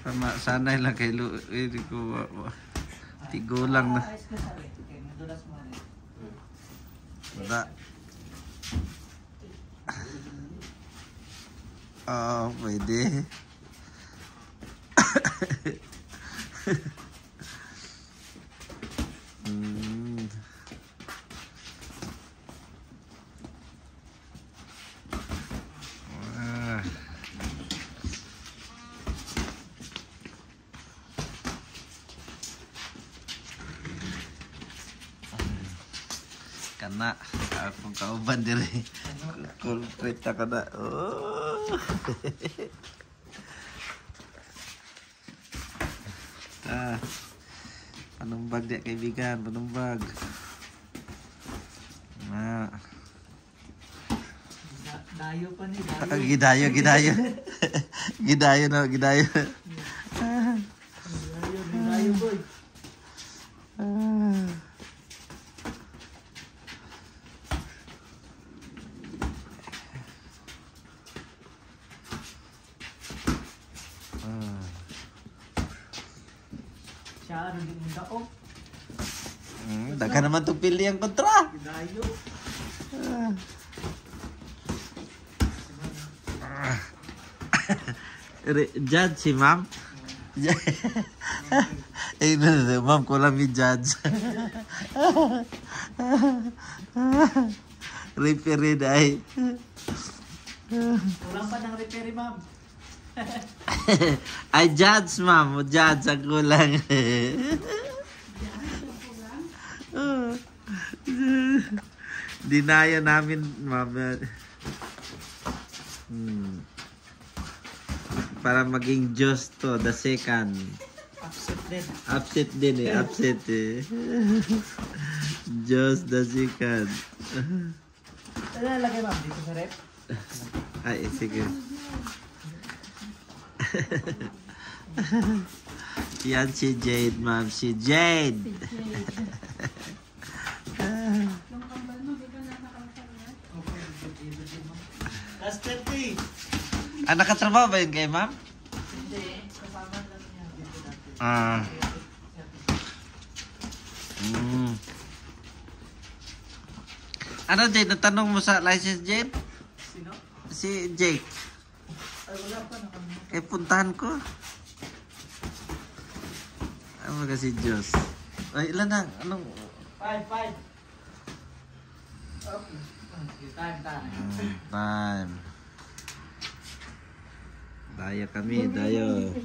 Tama, sanay lang kay Lu. Hindi ko... Tigulang na. Wala. Oo, pwede. Kana akong kauban diri. Kulprit ka na. Oh. Panumbag dia kaibigan, panumbag. Dayo pa ni Gidayo. Gidayo no, gidayo. Dayo boy. Siya rin yung daog. Daghan naman itong pili ang kontra. Dayo. Judge si ma'am. Eh, ma'am, ko lang yung judge. Referee dahil. Kulang pa ng repair, ma'am. Ay, judge, ma'am. Judge, ang kulang. Dinaya namin, ma'am. Para maging Diyos to, the second. Upset din eh, upset eh. Diyos the second. Ano nalagay, ma'am? Dito sa rep? Ay, sige. Yan si Jade, ma'am. Si Jade. Yung kambal mo, di ba nakakalakal na? Last 30. Nakatrabaho ba yun kay ma'am? Hindi. Kasama lang niya. Dito natin. Ano, Jade? Natanong mo sa license, Jade? Sino? Si Jake. Ay, wala pa naman. Eh, puntahan ko. Ano kasi Diyos? Ay, ilan na? Anong... 5. Okay. Time. Time. Daya kami, dayo.